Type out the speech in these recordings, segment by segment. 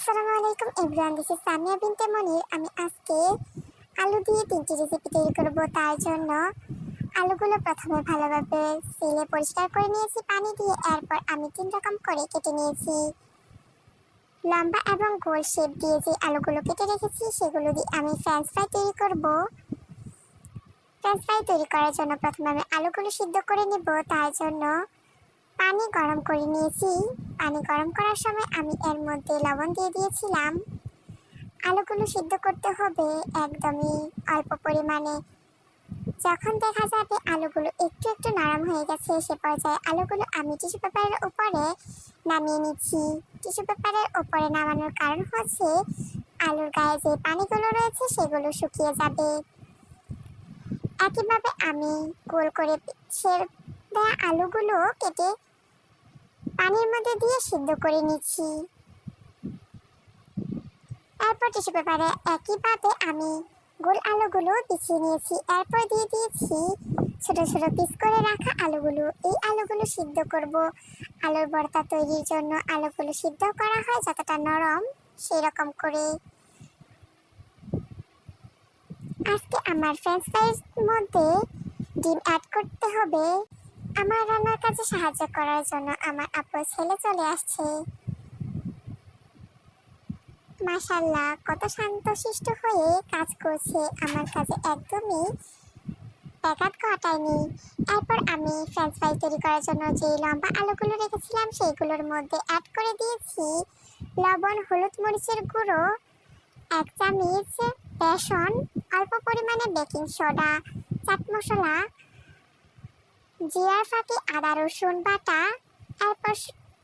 আসসালামু আলাইকুম everyone, this is Samia বিনতে মনির। আমি আজকে আলু দিয়ে 3টি রেসিপি তৈরি করব। তার জন্য আলুগুলো প্রথমে ভালোভাবে সিলে পরিষ্কার করে নিয়েছি পানি দিয়ে। এরপর আমি 3 রকম করে কেটে নিয়েছি। লম্বা এবং গোল শেপ দিয়ে যে আলুগুলো কেটে রেখেছি সেগুলো দিয়ে আমি ফ্রেঞ্চ ফ্রাই তৈরি করব। ফ্রেঞ্চ ফ্রাই তৈরি করার জন্য প্রথমে আমি আলুগুলো সিদ্ধ করে নেব। তার জন্য পানি গরম করে নিয়েছি। পানি গরম করার সময় আমি এর মধ্যে লবণ দিয়ে দিয়েছিলাম। আলুগুলো সিদ্ধ করতে হবে একদমই অল্প পরিমাণে। যখন দেখা যাবে আলুগুলো একটু একটু নরম হয়ে গেছে, সে পর্যায়ে আলুগুলো আমি টিস্যু পেপারের উপরে নামিয়ে নিচ্ছি। টিস্যু পেপারের উপরে নামানোর কারণ হচ্ছে আলুর গায়ে যে পানিগুলো রয়েছে সেগুলো শুকিয়ে যাবে। একইভাবে আমি গোল করে দেওয়া আলুগুলো কেটে পানির মধ্যে দিয়ে সিদ্ধ করে নিচ্ছি। এরপর টিস্যু পেপারে একইভাবে আমি গোল আলুগুলো বিছিয়ে নিয়েছি। এরপর দিয়ে দিয়েছি ছোট ছোট পিস করে রাখা আলুগুলো। এই আলুগুলো সিদ্ধ করব। আলুর ভর্তা তৈরির জন্য আলুগুলো সিদ্ধ করা হয় যতটা নরম সেই রকম করে। আজকে আমার ফ্রেঞ্চ ফ্রাইয়ের মধ্যে ডিম অ্যাড করতে হবে। আমার রান্নার কাজে সাহায্য করার জন্য আমার আপুর ছেলে চলে আসছে। মাশাআল্লাহ, কত শান্তশিষ্ট হয়ে কাজ করছে, আমার কাছে একদমই ব্যাঘাত ঘটায়নি। এরপর আমি ফ্রেঞ্চ ফ্রাই তৈরি করার জন্য যে লম্বা আলুগুলো রেখেছিলাম সেইগুলোর মধ্যে অ্যাড করে দিয়েছি লবণ, হলুদ মরিচের গুঁড়ো, 1 চামচ বেসন, অল্প পরিমাণে বেকিং সোডা, চাট মশলা, জিরার ফাঁকি, আদা রসুন বাটা। এরপর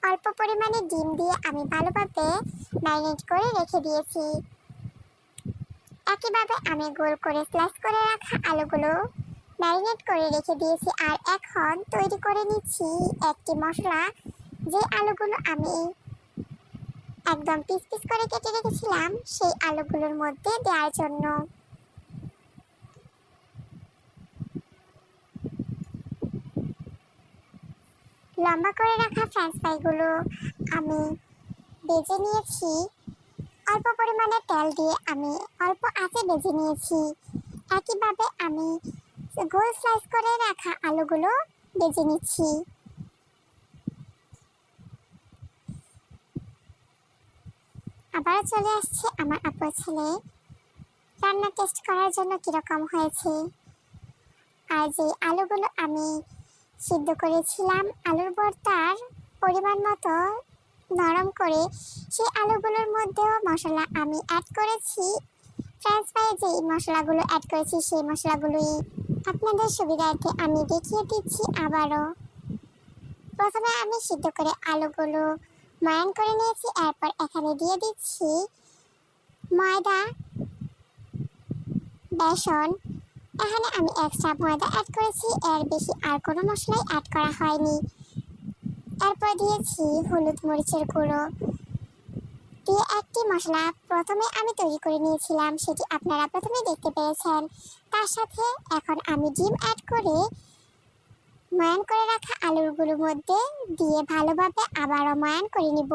অল্প পরিমাণে ডিম দিয়ে আমি ভালোভাবে ম্যারিনেট করে রেখে দিয়েছি। একইভাবে আমি গোল করে স্লাইস করে রাখা আলুগুলো ম্যারিনেট করে রেখে দিয়েছি। আর এখন তৈরি করে নিচ্ছি একটি মশলা, যে আলুগুলো আমি একদম পিস পিস করে কেটে রেখেছিলাম সেই আলুগুলোর মধ্যে দেওয়ার জন্য। লম্বা করে রাখা ফ্রেঞ্চ ফ্রাইগুলো আমি ভেজে নিয়েছি। অল্প পরিমাণে তেল দিয়ে আমি অল্প আঁচে ভেজে নিয়েছি। একইভাবে আমি গোল স্লাইস করে রাখা আলুগুলো ভেজে নিচ্ছি। আবার চলে আসছে আমার আপুর ছেলে রান্না টেস্ট করার জন্য কিরকম হয়েছে। আর যে আলুগুলো আমি সিদ্ধ করেছিলাম আলুর ভর্তার পরিমাণ মতো নরম করে, সেই আলুগুলোর মধ্যেও মশলা আমি অ্যাড করেছি। ফ্রেঞ্চ ফ্রাইয়ে যে মশলাগুলো অ্যাড করেছি সেই মশলাগুলোই আপনাদের সুবিধার্থে আমি দেখিয়ে দিচ্ছি আবারও। প্রথমে আমি সিদ্ধ করে আলুগুলো ময়ান করে নিয়েছি। এরপর এখানে দিয়ে দিচ্ছি ময়দা, বেসন। এখানে আমি এক্সট্রা ময়দা অ্যাড করেছি, এর বেশি আর কোনো মশলাই অ্যাড করা হয়নি। এরপর দিয়েছি হলুদ মরিচের গুঁড়ো দিয়ে একটি মশলা প্রথমে আমি তৈরি করে নিয়েছিলাম, সেটি আপনারা প্রথমে দেখতে পেয়েছেন। তার সাথে এখন আমি ডিম অ্যাড করে ময়ান করে রাখা আলুগুলোর মধ্যে দিয়ে ভালোভাবে আবারও ময়ান করে নিব।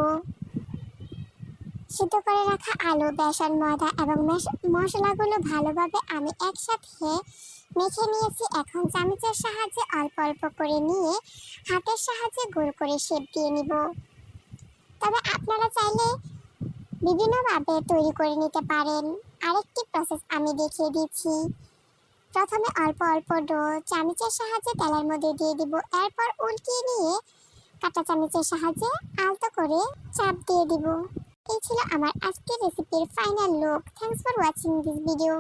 সিদ্ধ করে রাখা আলু, বেসন, ময়দা এবং মশলাগুলো ভালোভাবে আমি একসাথে মেখে নিয়েছি। এখন চামচের সাহায্যে অল্প অল্প করে নিয়ে হাতের সাহায্যে গোল করে শেপ দিয়ে নিব। তবে আপনারা চাইলে বিভিন্নভাবে তৈরি করে নিতে পারেন। আরেকটি প্রসেস আমি দেখিয়ে দিচ্ছি। প্রথমে অল্প অল্প ডো চামচের সাহায্যে তেলের মধ্যে দিয়ে দিব। এরপর উল্টিয়ে নিয়ে কাঁটা চামচের সাহায্যে আলতো করে চাপ দিয়ে দিব। এই ছিল আমার আজকের রেসিপির final look. Thanks for watching this video.